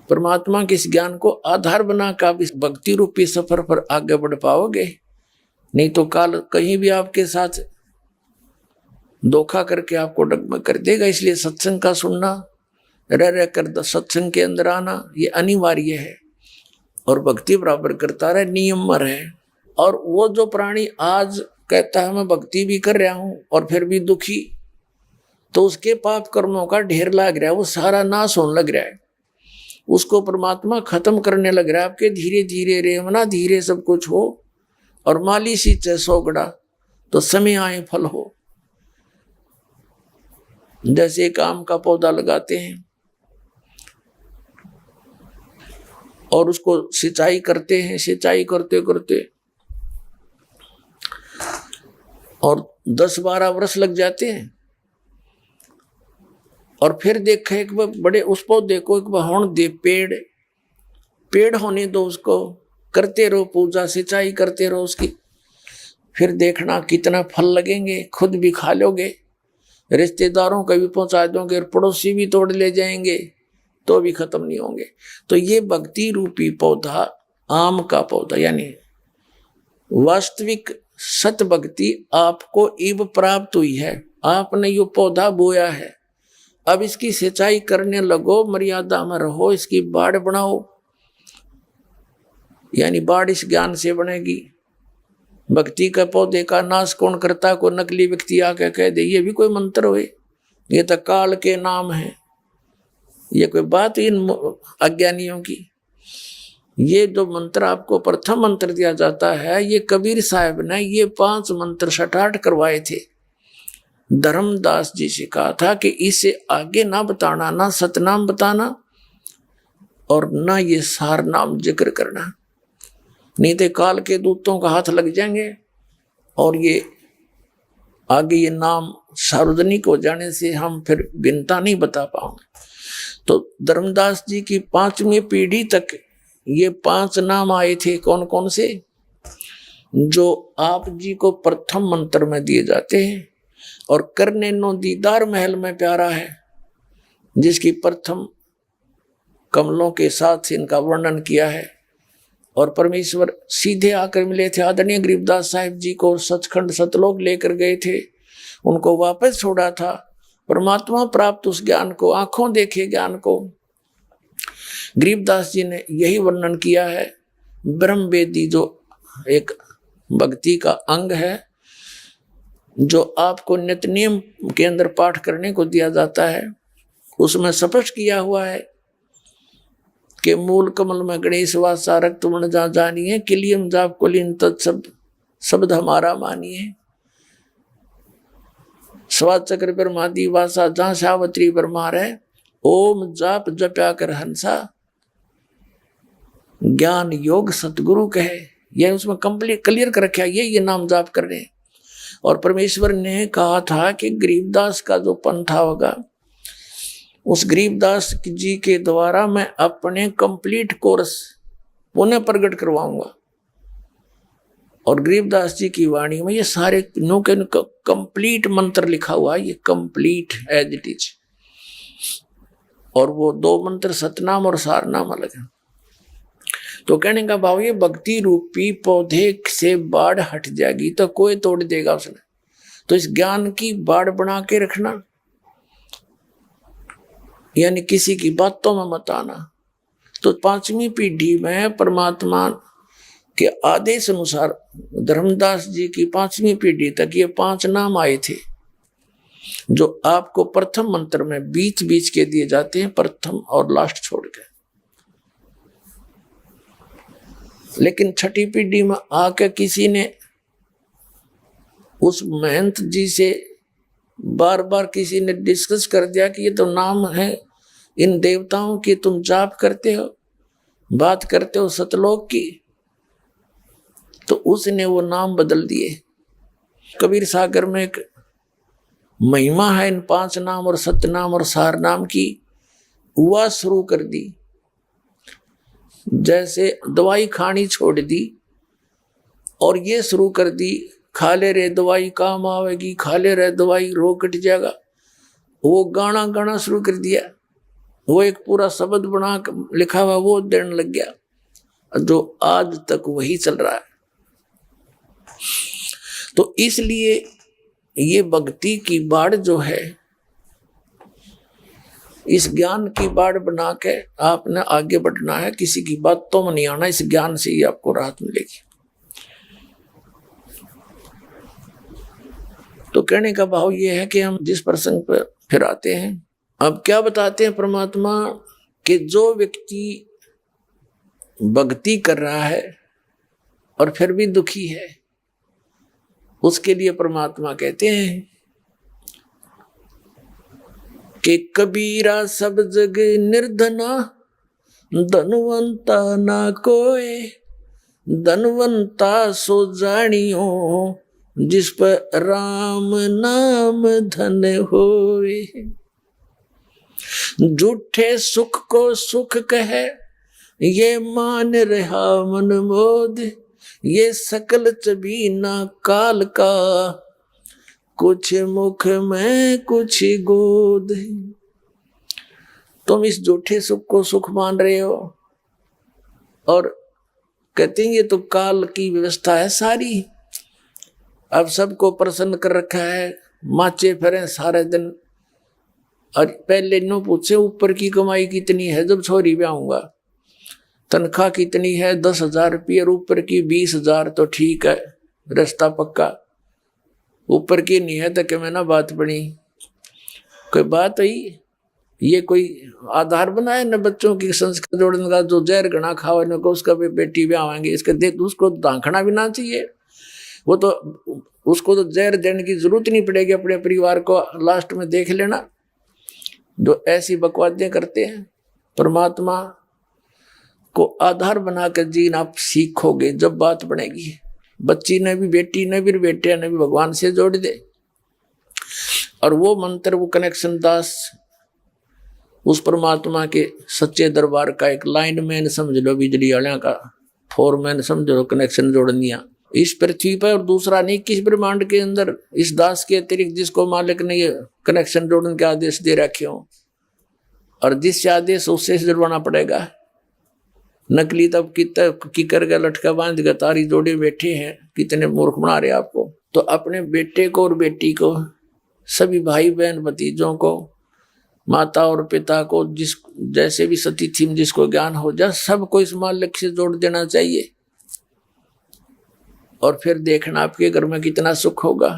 परमात्मा के इस ज्ञान को आधार बना कर आप इस भक्ति रूपी सफर पर आगे बढ़ पाओगे। नहीं तो काल कहीं भी आपके साथ धोखा करके आपको डगमग कर देगा। इसलिए सत्संग का सुनना, रह कर सत्संग के अंदर आना, ये अनिवार्य है और भक्ति बराबर करता रहे नियम है। और वो जो प्राणी आज कहता है मैं भक्ति भी कर रहा हूं और फिर भी दुखी, तो उसके पाप कर्मों का ढेर लग रहा है, वो सारा नाश होने लग रहा है, उसको परमात्मा खत्म करने लग रहा है। आपके धीरे धीरे रेवना धीरे सब कुछ हो और माली सींचे सोगड़ा तो समय आए फल हो। जैसे एक आम का पौधा लगाते हैं और उसको सिंचाई करते हैं, सिंचाई करते करते और 10-12 वर्ष लग जाते हैं और फिर देखे एक बड़े उस पौधे को एक होने दे, पेड़ होने दो, उसको करते रहो पूजा सिंचाई करते रहो उसकी, फिर देखना कितना फल लगेंगे, खुद भी खा लोगे, रिश्तेदारों को भी पहुंचा दोगे और पड़ोसी भी तोड़ ले जाएंगे तो भी खत्म नहीं होंगे। तो ये भक्ति रूपी पौधा, आम का पौधा, यानी वास्तविक सत भक्ति आपको इब प्राप्त हुई है। आपने ये पौधा बोया है, अब इसकी सिंचाई करने लगो, मर्यादा में रहो, इसकी बाड़ बनाओ, यानी बाड़ इस ज्ञान से बनेगी। भक्ति का पौधे का नाश कौन करता, को नकली व्यक्ति आके कह दे ये भी कोई मंत्र हुए, ये तो काल के नाम है, ये कोई बात इन अज्ञानियों की। ये जो मंत्र आपको प्रथम मंत्र दिया जाता है, ये कबीर साहब ने ये 5 मंत्र सठाठ करवाए थे। धर्मदास जी से कहा था कि इसे आगे ना बताना, ना सतनाम बताना और ना ये सार नाम जिक्र करना, नहीं तो काल के दूतों का हाथ लग जाएंगे और ये आगे ये नाम सार्वजनिक हो जाने से हम फिर भिन्नता नहीं बता पाओगे। तो धर्मदास जी की 5वीं पीढ़ी तक ये 5 नाम आए थे। कौन कौन से? जो आप जी को प्रथम मंत्र में दिए जाते हैं और करने नो दीदार महल में प्यारा है, जिसकी प्रथम कमलों के साथ इनका वर्णन किया है। और परमेश्वर सीधे आकर मिले थे, आदरणीय गरीबदास साहिब जी को सचखंड सतलोक लेकर गए थे, उनको वापस छोड़ा था। परमात्मा प्राप्त उस ज्ञान को, आंखों देखे ज्ञान को गरीबदास जी ने यही वर्णन किया है। ब्रह्म वेदी जो एक भक्ति का अंग है, जो आपको नित्य नियम के अंदर पाठ करने को दिया जाता है, उसमें स्पष्ट किया हुआ है कि मूल कमल में गणेश वासा रक्त वर्ण जा जानिए, किलियम जाप कुलीन तत्सब शब्द हमारा मानिए, स्वाद चक्र ब्रह्मादि वासा जहां सावत्री ब्रह्मा रहे, ओम जाप जप्या कर हंसा, ज्ञान योग सतगुरु कहे। यह उसमें कंप्लीट क्लियर कर रखा है, ये नाम जाप कर रहे हैं। और परमेश्वर ने कहा था कि गरीबदास का जो पंथा होगा, उस गरीबदास जी के द्वारा मैं अपने कंप्लीट कोर्स पुनः प्रकट करवाऊंगा। और गरीबदास जी की वाणी में ये सारे नो के कंप्लीट मंत्र लिखा हुआ है, ये कंप्लीट एज इट इज। और वो 2 मंत्र सतनाम और सारनाम अलग है। तो कहने का भाव ये भक्ति रूपी पौधे से बाढ़ हट जाएगी तो कोई तोड़ देगा उसने। तो इस ज्ञान की बाढ़ बना के रखना, यानी किसी की बातों में मत आना। तो 5वीं पीढ़ी में परमात्मा के आदेश अनुसार धर्मदास जी की 5वीं पीढ़ी तक ये 5 नाम आए थे, जो आपको प्रथम मंत्र में बीच बीच के दिए जाते हैं, प्रथम और लास्ट छोड़ के। लेकिन 6ठी पीढ़ी में आके किसी ने उस महंत जी से बार बार किसी ने डिस्कस कर दिया कि ये तो नाम है इन देवताओं की, तुम जाप करते हो, बात करते हो सतलोक की, तो उसने वो नाम बदल दिए। कबीर सागर में एक महिमा है इन 5 नाम और सतनाम और सारनाम की, वह शुरू कर दी। जैसे दवाई खानी छोड़ दी और ये शुरू कर दी खा ले रे दवाई काम आवेगी, खा ले रे दवाई रोग कट जाएगा। वो गाना गाना शुरू कर दिया, वो एक पूरा शब्द बना लिखा हुआ वो देने लग गया, जो आज तक वही चल रहा है। तो इसलिए ये भक्ति की बाढ़ जो है, इस ज्ञान की बाढ़ बना के आपने आगे बढ़ना है। किसी की बातों में नहीं आना, इस ज्ञान से ही आपको राहत मिलेगी। तो कहने का भाव ये है कि हम जिस प्रसंग पर फिर आते हैं, अब क्या बताते हैं परमात्मा कि जो व्यक्ति भक्ति कर रहा है और फिर भी दुखी है, उसके लिए परमात्मा कहते हैं कि कबीरा सब जग निर्धना, धनवंता ना कोय, धनवंता सो जानियो, जिस पर राम नाम धन होए। झूठे सुख को सुख कहे, ये मान रहा मन मोद, ये सकल चबीना काल का, कुछ मुख में कुछ गोद। तुम इस झूठे सुख को सुख मान रहे हो और कहते हैं ये तो काल की व्यवस्था है सारी, अब सबको प्रसन्न कर रखा है, माचे फिरे सारे दिन। और पहले नो पूछे ऊपर की कमाई कितनी है, जब छोरी ब्याहूंगा तनख्वाह कितनी है, 10,000 रुपये, और ऊपर की 20,000, तो ठीक है रास्ता पक्का। ऊपर की नहीं है तो क्या मैं ना बात बनी, कोई बात हुई? ये कोई आधार बनाए न बच्चों की संस्कार जोड़ने का? जो जहर घना खाओ न को उसका भी बेटी ब्याहेंगे, इसका देख उसको दांखना भी ना चाहिए। वो तो उसको तो जहर देने की जरूरत नहीं पड़ेगी, अपने परिवार को लास्ट में देख लेना। जो ऐसी बकवादें करते हैं, परमात्मा को आधार बनाकर जीना आप सीखोगे जब बात बनेगी। बच्ची ने भी, बेटी ने भी, बेटे ने भी भगवान से जोड़ दे, और वो मंत्र, वो कनेक्शन दास उस परमात्मा के सच्चे दरबार का एक लाइनमैन समझ लो, बिजली वाले का फोरमैन समझ लो, कनेक्शन जोड़ दिया इस पृथ्वी पर। और दूसरा नहीं किस ब्रह्मांड के अंदर इस दास के अतिरिक्त जिसको मालिक ने ये कनेक्शन जोड़ने के आदेश दे रखे हो, और जिससे आदेश उससे जुड़वाना पड़ेगा। नकली तब की करके लटका बांध के तारी जोड़े बैठे हैं, कितने मूर्ख बना रहे आपको। तो अपने बेटे को और बेटी को, सभी भाई बहन भतीजों को, माता और पिता को, जिस जैसे भी सती थी जिसको ज्ञान हो जा, सबको इस मालिक से जोड़ देना चाहिए। और फिर देखना आपके घर में कितना सुख होगा।